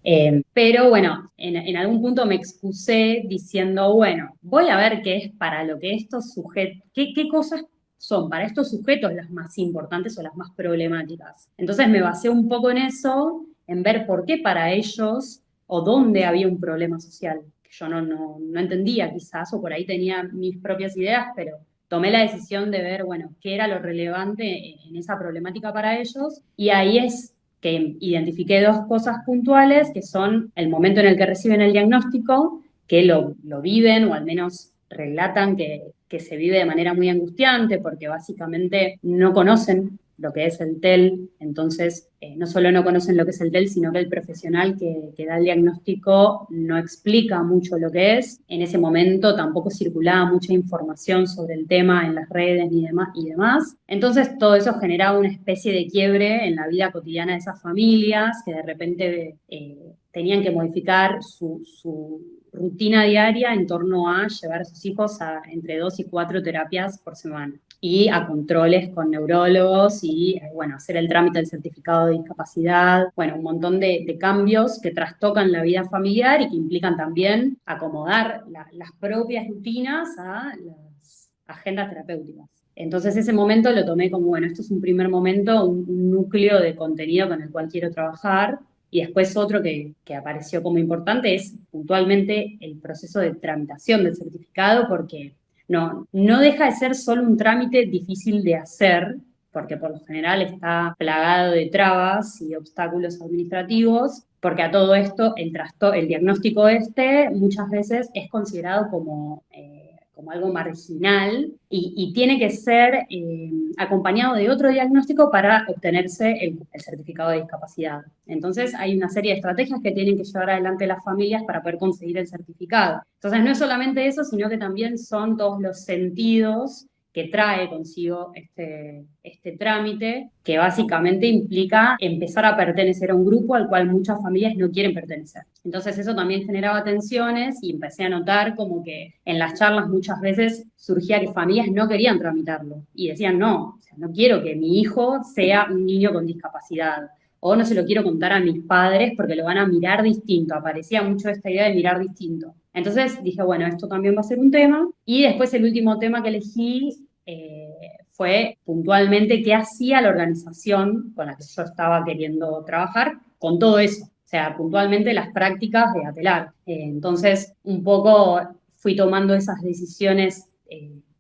Pero bueno, en algún punto me excusé diciendo, bueno, voy a ver qué es para lo que estos sujetos, qué cosas son para estos sujetos las más importantes o las más problemáticas. Entonces me basé un poco en eso, en ver por qué para ellos o dónde había un problema social, que yo no entendía quizás, o por ahí tenía mis propias ideas, pero tomé la decisión de ver, bueno, qué era lo relevante en esa problemática para ellos, y ahí es que identifiqué 2 cosas puntuales, que son el momento en el que reciben el diagnóstico, que lo viven, o al menos relatan que se vive de manera muy angustiante, porque básicamente no conocen lo que es el TEL, entonces no solo no conocen lo que es el TEL, sino que el profesional que da el diagnóstico no explica mucho lo que es. En ese momento tampoco circulaba mucha información sobre el tema en las redes ni demás. Entonces todo eso generaba una especie de quiebre en la vida cotidiana de esas familias, que de repente tenían que modificar su rutina diaria en torno a llevar a sus hijos a entre 2 y 4 terapias por semana, y a controles con neurólogos y, bueno, hacer el trámite del certificado de discapacidad, bueno, un montón de cambios que trastocan la vida familiar y que implican también acomodar las propias rutinas a las agendas terapéuticas. Entonces ese momento lo tomé como, bueno, esto es un primer momento, un núcleo de contenido con el cual quiero trabajar. Y después otro que apareció como importante es puntualmente el proceso de tramitación del certificado, porque no deja de ser solo un trámite difícil de hacer, porque por lo general está plagado de trabas y obstáculos administrativos, porque a todo esto el diagnóstico muchas veces es considerado como algo marginal y tiene que ser acompañado de otro diagnóstico para obtenerse el certificado de discapacidad. Entonces hay una serie de estrategias que tienen que llevar adelante las familias para poder conseguir el certificado. Entonces no es solamente eso, sino que también son todos los sentidos que trae consigo este trámite, que básicamente implica empezar a pertenecer a un grupo al cual muchas familias no quieren pertenecer. Entonces eso también generaba tensiones y empecé a notar como que en las charlas muchas veces surgía que familias no querían tramitarlo y decían, no, o sea, no quiero que mi hijo sea un niño con discapacidad, o no se lo quiero contar a mis padres porque lo van a mirar distinto. Aparecía mucho esta idea de mirar distinto. Entonces dije, bueno, esto también va a ser un tema. Y después el último tema que elegí fue puntualmente qué hacía la organización con la que yo estaba queriendo trabajar con todo eso. O sea, puntualmente las prácticas de ATELAR. Entonces, un poco fui tomando esas decisiones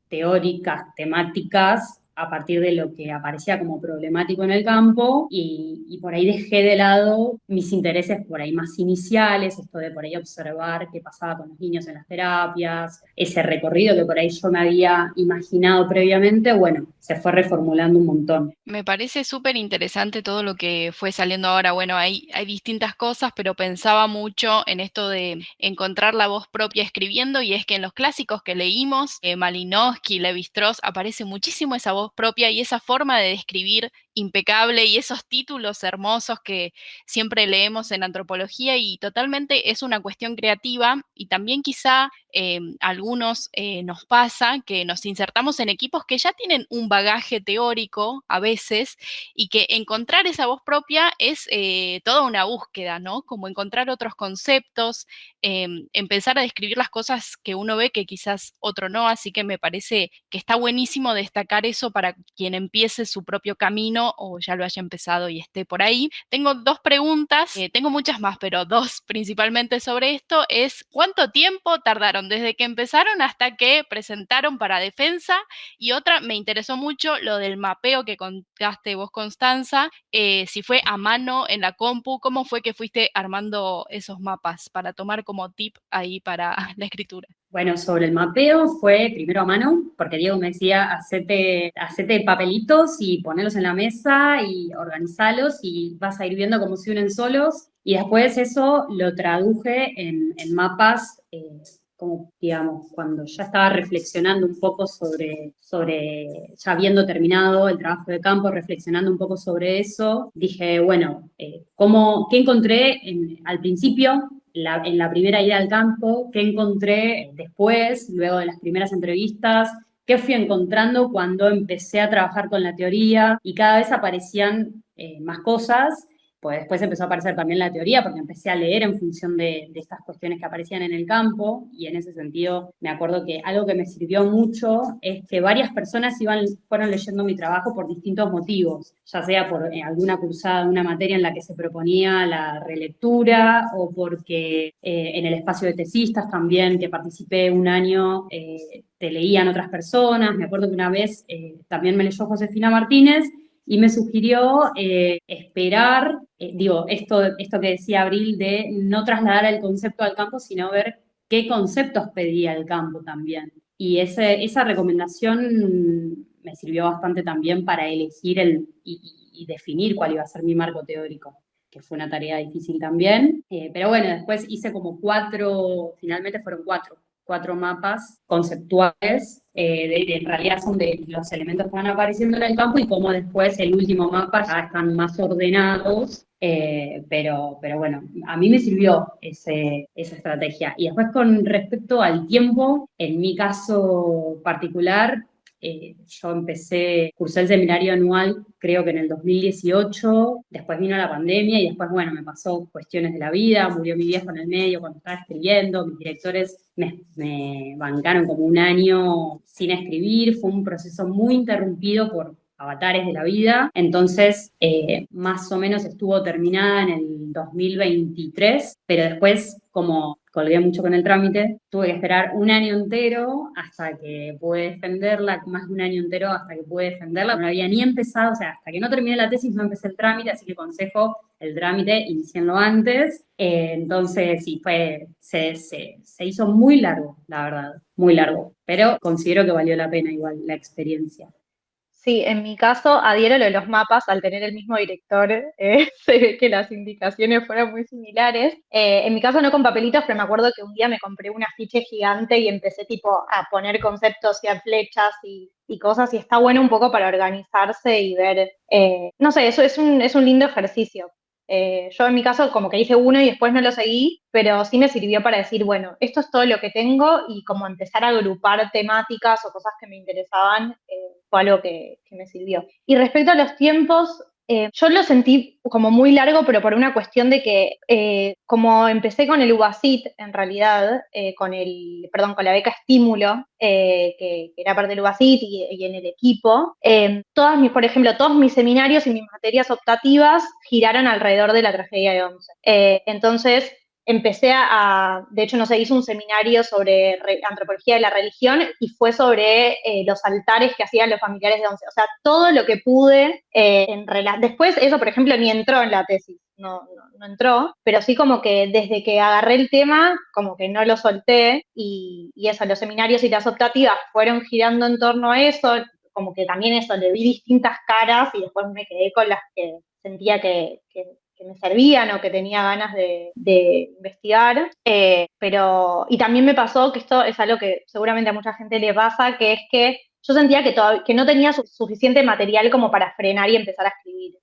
teóricas, temáticas, a partir de lo que aparecía como problemático en el campo, y por ahí dejé de lado mis intereses por ahí más iniciales, esto de por ahí observar qué pasaba con los niños en las terapias, ese recorrido que por ahí yo me había imaginado previamente, bueno, se fue reformulando un montón. Me parece súper interesante todo lo que fue saliendo ahora. Bueno, hay distintas cosas, pero pensaba mucho en esto de encontrar la voz propia escribiendo, y es que en los clásicos que leímos, Malinowski, Lévi-Strauss, aparece muchísimo esa voz propia y esa forma de describir impecable y esos títulos hermosos que siempre leemos en antropología, y totalmente es una cuestión creativa. Y también quizá algunos nos pasa que nos insertamos en equipos que ya tienen un bagaje teórico a veces, y que encontrar esa voz propia es toda una búsqueda, ¿no? Como encontrar otros conceptos, empezar a describir las cosas que uno ve que quizás otro no, así que me parece que está buenísimo destacar eso para quien empiece su propio camino o ya lo haya empezado y esté por ahí. Tengo 2 preguntas, tengo muchas más, pero 2 principalmente sobre esto. Es ¿cuánto tiempo tardaron desde que empezaron hasta que presentaron para defensa? Y otra, me interesó mucho lo del mapeo que contaste vos, Constanza, si fue a mano en la compu, ¿cómo fue que fuiste armando esos mapas para tomar como tip ahí para la escritura? Bueno, sobre el mapeo fue primero a mano, porque Diego me decía, hacete papelitos y ponelos en la mesa y organizalos y vas a ir viendo cómo se unen solos. Y después eso lo traduje en mapas, como digamos, cuando ya estaba reflexionando un poco sobre, ya habiendo terminado el trabajo de campo, reflexionando un poco sobre eso, dije, bueno, ¿qué encontré al principio? En la primera ida al campo, qué encontré después, luego de las primeras entrevistas, qué fui encontrando cuando empecé a trabajar con la teoría, y cada vez aparecían más cosas, Pues después empezó a aparecer también la teoría, porque empecé a leer en función de estas cuestiones que aparecían en el campo, y en ese sentido me acuerdo que algo que me sirvió mucho es que varias personas fueron leyendo mi trabajo por distintos motivos, ya sea por alguna cursada, una materia en la que se proponía la relectura, o porque en el espacio de tesistas también, que participé un año, te leían otras personas. Me acuerdo que una vez también me leyó Josefina Martínez, y me sugirió esperar, esto que decía Abril, de no trasladar el concepto al campo, sino ver qué conceptos pedía el campo también. Y esa recomendación me sirvió bastante también para elegir y definir cuál iba a ser mi marco teórico, que fue una tarea difícil también. Pero bueno, después hice como finalmente fueron cuatro mapas conceptuales, en realidad son de los elementos que van apareciendo en el campo, y como después el último mapa ya están más ordenados, pero bueno, a mí me sirvió esa estrategia. Y después con respecto al tiempo, en mi caso particular, yo cursé el seminario anual, creo que en el 2018, después vino la pandemia y después, bueno, me pasó cuestiones de la vida, murió mi viejo en el medio cuando estaba escribiendo, mis directores me bancaron como un año sin escribir, fue un proceso muy interrumpido por avatares de la vida, entonces más o menos estuvo terminada en el 2023, pero después, como colgué mucho con el trámite, tuve que esperar un año entero hasta que pude defenderla, más de un año entero hasta que pude defenderla. No había ni empezado, o sea, hasta que no terminé la tesis no empecé el trámite, así que aconsejo el trámite, inicienlo antes. Entonces, sí, se hizo muy largo, la verdad, muy largo, pero considero que valió la pena igual la experiencia. Sí, en mi caso adhiero a lo de los mapas, al tener el mismo director, se ve que las indicaciones fueron muy similares. En mi caso no con papelitos, pero me acuerdo que un día me compré un afiche gigante y empecé tipo a poner conceptos y a flechas y cosas, y está bueno un poco para organizarse y ver, no sé, eso es un lindo ejercicio. Yo en mi caso como que hice uno y después no lo seguí, pero sí me sirvió para decir, bueno, esto es todo lo que tengo, y como empezar a agrupar temáticas o cosas que me interesaban, fue algo que me sirvió. Y respecto a los tiempos, yo lo sentí como muy largo, pero por una cuestión de que como empecé con el UBACIT, en realidad, con la beca Estímulo, que era parte del UBACIT y en el equipo, por ejemplo, todos mis seminarios y mis materias optativas giraron alrededor de la tragedia de Once. Entonces, de hecho, no sé, hice un seminario sobre antropología de la religión y fue sobre los altares que hacían los familiares de Once. O sea, todo lo que pude después eso, por ejemplo, ni entró en la tesis, no entró, pero sí como que desde que agarré el tema, como que no lo solté, y eso, los seminarios y las optativas fueron girando en torno a eso, como que también eso, le vi distintas caras y después me quedé con las que sentía que me servían o que tenía ganas de investigar, y también me pasó que esto es algo que seguramente a mucha gente le pasa, que es que yo sentía que no tenía suficiente material como para frenar y empezar a escribir.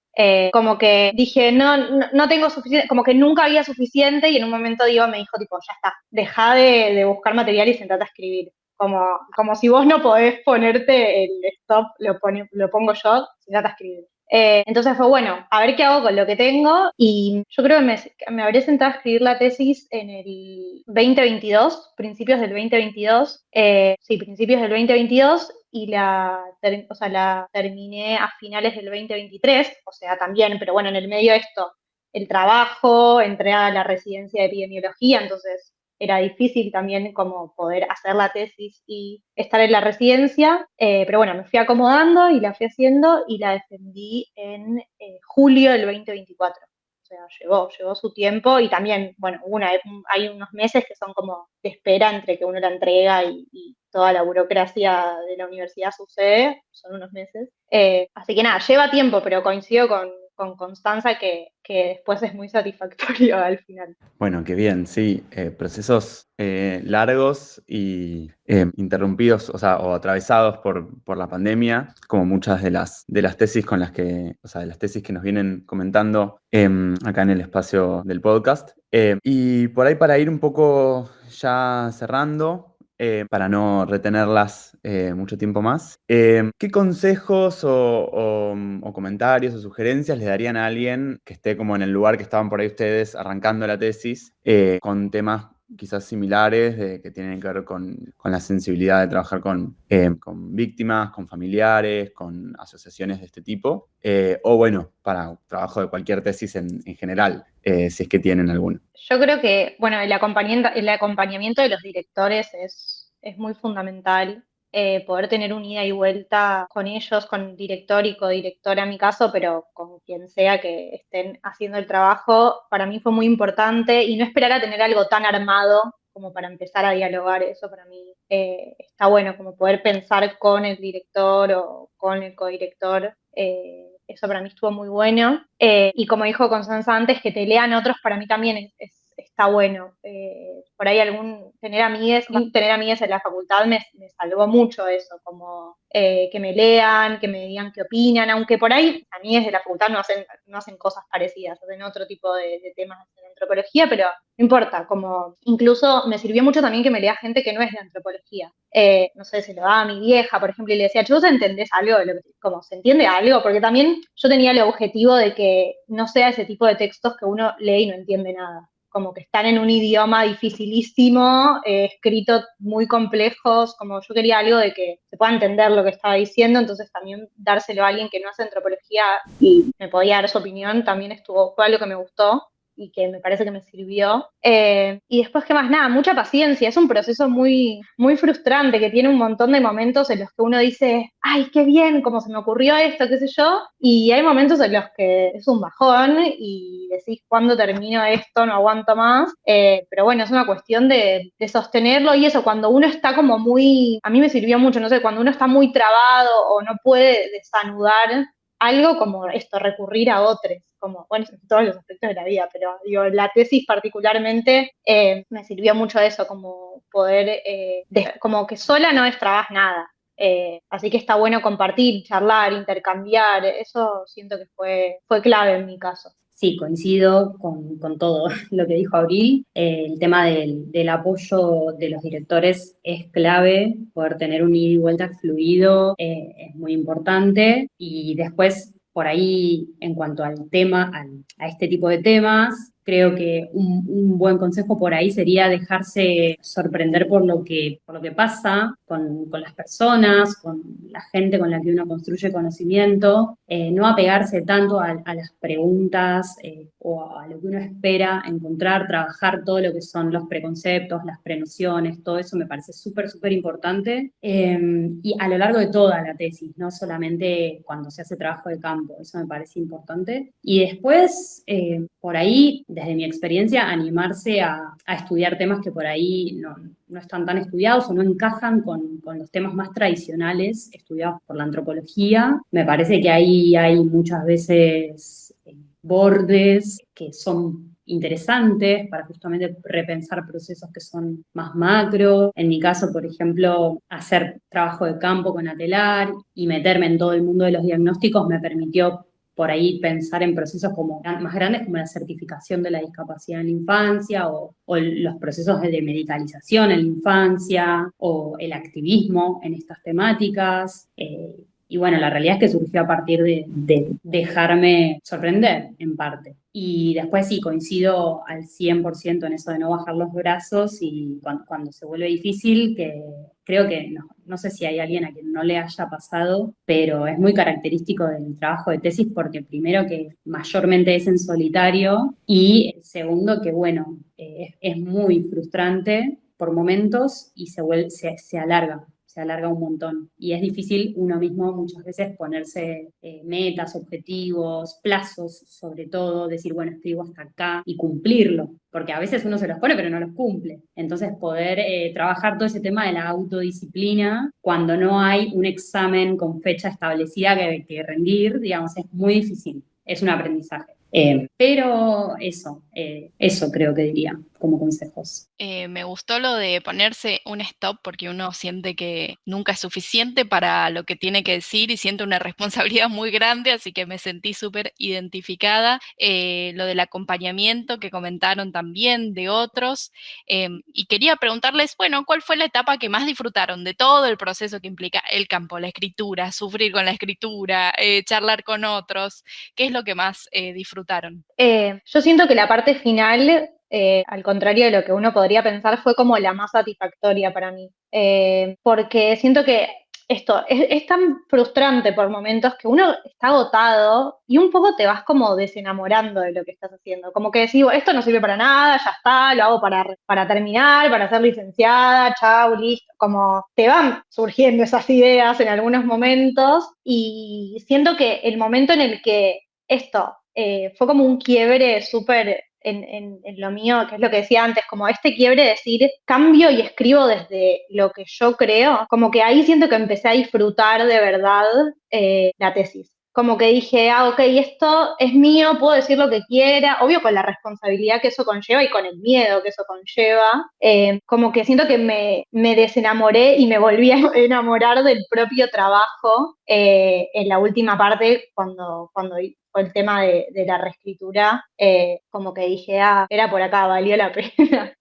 Como que dije, no tengo suficiente, como que nunca había suficiente, y en un momento Diego me dijo, tipo, ya está, deja de buscar material y sentate a escribir. Como si vos no podés ponerte el stop, lo pongo yo, sentate a escribir. Entonces fue, bueno, a ver qué hago con lo que tengo, y yo creo que me habré sentado a escribir la tesis en el 2022, principios del 2022, sí, principios del 2022, y la terminé a finales del 2023, o sea, también, pero bueno, en el medio de esto, el trabajo, entré a la residencia de epidemiología, entonces era difícil también como poder hacer la tesis y estar en la residencia, pero bueno, me fui acomodando y la fui haciendo y la defendí en julio del 2024. O sea, llevó su tiempo, y también, bueno, hay unos meses que son como de espera entre que uno la entrega y toda la burocracia de la universidad sucede, son unos meses. Así que nada, lleva tiempo, pero coincido con Constanza que después es muy satisfactorio al final. Bueno, qué bien, sí. Procesos largos y interrumpidos, o atravesados por la pandemia, como muchas de las tesis de las tesis que nos vienen comentando acá en el espacio del podcast. Y por ahí, para ir un poco ya cerrando, para no retenerlas mucho tiempo más. ¿Qué consejos o comentarios o sugerencias le darían a alguien que esté como en el lugar que estaban por ahí ustedes arrancando la tesis, con temas quizás similares que tienen que ver con la sensibilidad de trabajar con víctimas, con familiares, con asociaciones de este tipo, o bueno, para trabajo de cualquier tesis en general, si es que tienen alguno? Yo creo que, bueno, el acompañamiento de los directores es muy fundamental. Poder tener un ida y vuelta con ellos, con director y codirectora en mi caso, pero con quien sea que estén haciendo el trabajo, para mí fue muy importante y no esperar a tener algo tan armado como para empezar a dialogar. Eso para mí está bueno, como poder pensar con el director o con el codirector. Eso para mí estuvo muy bueno. Y como dijo Constanza antes, que te lean otros para mí también está bueno. Por ahí tener amigues en la facultad me salvó mucho eso, como que me lean, que me digan qué opinan, aunque por ahí amigues de la facultad no hacen cosas parecidas, hacen otro tipo de temas en antropología, pero no importa, como incluso me sirvió mucho también que me lea gente que no es de antropología. No sé, se lo daba a mi vieja, por ejemplo, y le decía, ¿vos entendés algo? Como, ¿se entiende algo? Porque también yo tenía el objetivo de que no sea ese tipo de textos que uno lee y no entiende nada. Como que están en un idioma dificilísimo, escritos muy complejos, como yo quería algo de que se pueda entender lo que estaba diciendo, entonces también dárselo a alguien que no hace antropología y me podía dar su opinión, también fue algo que me gustó y que me parece que me sirvió. Y después, ¿qué más? Nada, mucha paciencia. Es un proceso muy, muy frustrante que tiene un montón de momentos en los que uno dice, ay, qué bien, cómo se me ocurrió esto, qué sé yo. Y hay momentos en los que es un bajón y decís, ¿cuándo termino esto? No aguanto más. Pero bueno, es una cuestión de sostenerlo y eso, cuando uno está como muy, a mí me sirvió mucho, no sé, cuando uno está muy trabado o no puede desanudar algo como esto, recurrir a otros, como, bueno, en todos los aspectos de la vida, pero digo, la tesis particularmente me sirvió mucho eso, como poder, como que sola no destrabas nada. Así que está bueno compartir, charlar, intercambiar, eso siento que fue clave en mi caso. Sí, coincido con todo lo que dijo Abril. El tema del apoyo de los directores es clave, poder tener un ida y vuelta fluido es muy importante. Y después, por ahí, en cuanto al tema, a este tipo de temas, creo que un buen consejo por ahí sería dejarse sorprender por lo que pasa con las personas, con la gente con la que uno construye conocimiento, no apegarse tanto a las preguntas o a lo que uno espera encontrar, trabajar todo lo que son los preconceptos, las prenociones, todo eso me parece súper, súper importante. Y a lo largo de toda la tesis, no solamente cuando se hace trabajo de campo, eso me parece importante. Y después, por ahí, desde mi experiencia, animarse a estudiar temas que por ahí no están tan estudiados o no encajan con los temas más tradicionales estudiados por la antropología. Me parece que ahí hay muchas veces bordes que son interesantes para justamente repensar procesos que son más macro. En mi caso, por ejemplo, hacer trabajo de campo con Atelar y meterme en todo el mundo de los diagnósticos me permitió por ahí pensar en procesos como más grandes como la certificación de la discapacidad en la infancia o los procesos de medicalización en la infancia o el activismo en estas temáticas. Y bueno, la realidad es que surgió a partir de dejarme sorprender en parte. Y después sí, coincido al 100% en eso de no bajar los brazos y cuando se vuelve difícil, que creo que no sé si hay alguien a quien no le haya pasado, pero es muy característico del trabajo de tesis porque primero que mayormente es en solitario y segundo que bueno, es muy frustrante por momentos y se alarga un montón. Y es difícil uno mismo muchas veces ponerse metas, objetivos, plazos, sobre todo, decir, bueno, escribo hasta acá y cumplirlo, porque a veces uno se los pone pero no los cumple. Entonces poder trabajar todo ese tema de la autodisciplina cuando no hay un examen con fecha establecida que rendir, digamos, es muy difícil. Es un aprendizaje. Pero eso creo que diría como consejos. Me gustó lo de ponerse un stop porque uno siente que nunca es suficiente para lo que tiene que decir y siente una responsabilidad muy grande, así que me sentí súper identificada. Lo del acompañamiento que comentaron también de otros. Y quería preguntarles, bueno, ¿cuál fue la etapa que más disfrutaron de todo el proceso que implica el campo, la escritura, sufrir con la escritura, charlar con otros? ¿Qué es lo que más disfrutaron? Yo siento que la parte final, al contrario de lo que uno podría pensar, fue como la más satisfactoria para mí. Porque siento que esto es tan frustrante por momentos que uno está agotado y un poco te vas como desenamorando de lo que estás haciendo. Como que decís, "Bueno, esto no sirve para nada, ya está, lo hago para terminar, para ser licenciada, chau, listo". Como te van surgiendo esas ideas en algunos momentos y siento que el momento en el que esto fue como un quiebre súper en lo mío, que es lo que decía antes, como este quiebre de decir, cambio y escribo desde lo que yo creo, como que ahí siento que empecé a disfrutar de verdad la tesis. Como que dije, ok, esto es mío, puedo decir lo que quiera, obvio con la responsabilidad que eso conlleva y con el miedo que eso conlleva. Como que siento que me desenamoré y me volví a enamorar del propio trabajo en la última parte, cuando fue el tema de la reescritura, como que dije, era por acá, valió la pena.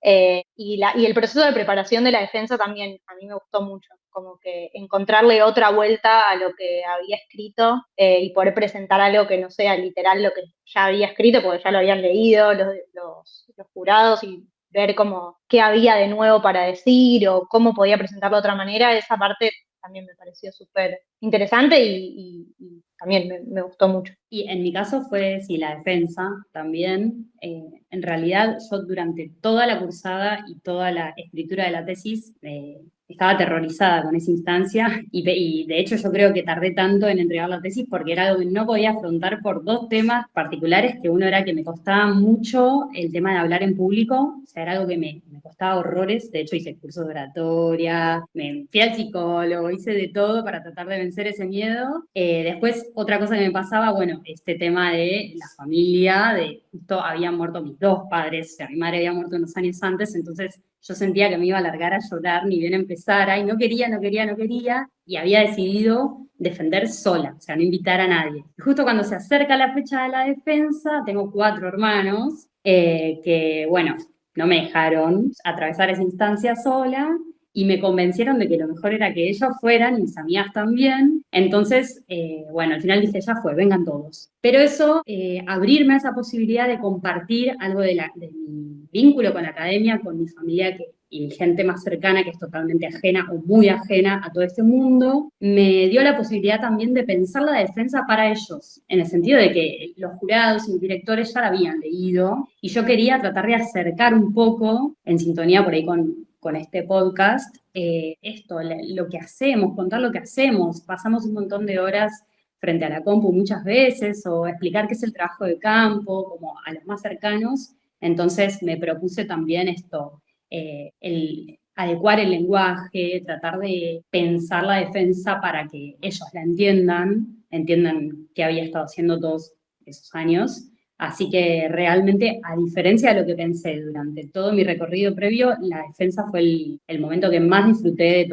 Y el proceso de preparación de la defensa también a mí me gustó mucho, como que encontrarle otra vuelta a lo que había escrito y poder presentar algo que no sea literal lo que ya había escrito, porque ya lo habían leído los jurados y ver como qué había de nuevo para decir o cómo podía presentarlo de otra manera, esa parte también me pareció súper interesante y también me gustó mucho. Y en mi caso fue, sí, la defensa también. En realidad yo durante toda la cursada y toda la escritura de la tesis estaba aterrorizada con esa instancia y de hecho yo creo que tardé tanto en entregar la tesis porque era algo que no podía afrontar por dos temas particulares, que uno era que me costaba mucho el tema de hablar en público, o sea, era algo que me costaba horrores. De hecho hice cursos de oratoria, me fui al psicólogo, hice de todo para tratar de vencer ese miedo. Después otra cosa que me pasaba, bueno, este tema de la familia, de justo habían muerto mis dos padres, o sea, mi madre había muerto unos años antes, entonces yo sentía que me iba a largar a llorar ni bien empezara, y no quería, y había decidido defender sola, o sea, no invitar a nadie. Y justo cuando se acerca la fecha de la defensa, tengo 4 hermanos, que, bueno, no me dejaron atravesar esa instancia sola, y me convencieron de que lo mejor era que ellos fueran y mis amigas también. Entonces, bueno, al final dije, ya fue, vengan todos. Pero eso, abrirme a esa posibilidad de compartir algo de mi vínculo con la academia, con mi familia y gente más cercana que es totalmente ajena o muy ajena a todo este mundo, me dio la posibilidad también de pensar la defensa para ellos, en el sentido de que los jurados y los directores ya la habían leído y yo quería tratar de acercar un poco, en sintonía por ahí con este podcast, esto, lo que hacemos, contar lo que hacemos. Pasamos un montón de horas frente a la compu muchas veces, o explicar qué es el trabajo de campo, como a los más cercanos. Entonces me propuse también esto, el adecuar el lenguaje, tratar de pensar la defensa para que ellos la entiendan qué había estado haciendo todos esos años. Así que realmente, a diferencia de lo que pensé durante todo mi recorrido previo, la defensa fue el momento que más disfruté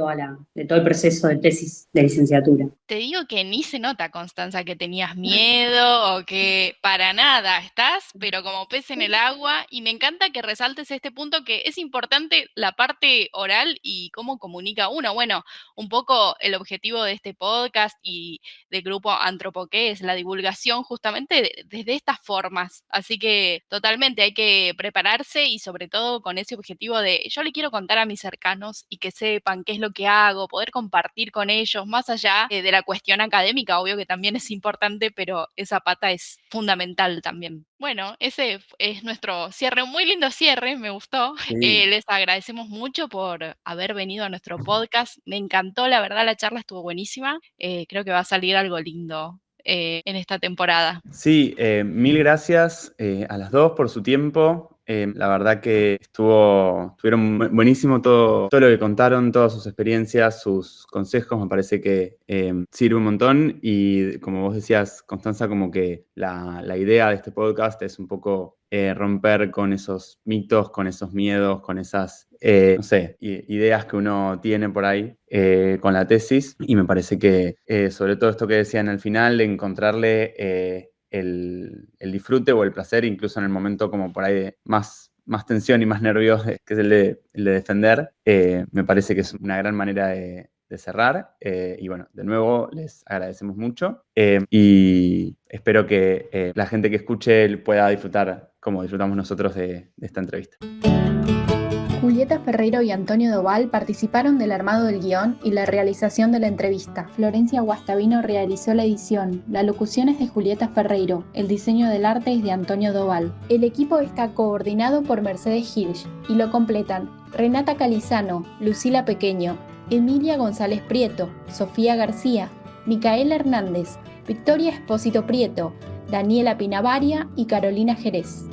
de todo el proceso de tesis de licenciatura. Te digo que ni se nota, Constanza, que tenías miedo o que para nada estás, pero como pez en el agua, y me encanta que resaltes este punto que es importante la parte oral y cómo comunica uno. Bueno, un poco el objetivo de este podcast y del grupo Antropoqué es la divulgación justamente desde estas formas, así que totalmente hay que prepararse y sobre todo con ese objetivo de yo le quiero contar a mis cercanos y que sepan qué es lo que hago, poder compartir con ellos, más allá de la cuestión académica, obvio que también es importante, pero esa pata es fundamental también. Bueno, ese es nuestro cierre, un muy lindo cierre, me gustó. Sí. Les agradecemos mucho por haber venido a nuestro podcast. Me encantó, la verdad, la charla estuvo buenísima. Creo que va a salir algo lindo en esta temporada. Sí, mil gracias a las dos por su tiempo. La verdad que estuvieron buenísimo todo lo que contaron, todas sus experiencias, sus consejos, me parece que sirve un montón y como vos decías, Constanza, como que la idea de este podcast es un poco romper con esos mitos, con esos miedos, con esas, no sé, ideas que uno tiene por ahí con la tesis y me parece que sobre todo esto que decían al final, encontrarle el disfrute o el placer, incluso en el momento como por ahí de más tensión y más nervios, que es el de defender, me parece que es una gran manera de cerrar. Y bueno, de nuevo les agradecemos mucho y espero que la gente que escuche pueda disfrutar como disfrutamos nosotros de esta entrevista. Julieta Ferreiro y Antonio Doval participaron del armado del guión y la realización de la entrevista. Florencia Guastavino realizó la edición. La locución es de Julieta Ferreiro. El diseño del arte es de Antonio Doval. El equipo está coordinado por Mercedes Hirsch y lo completan Renata Calizano, Lucila Pequeño, Emilia González Prieto, Sofía García, Micaela Hernández, Victoria Espósito Prieto, Daniela Pinavaria y Carolina Jerez.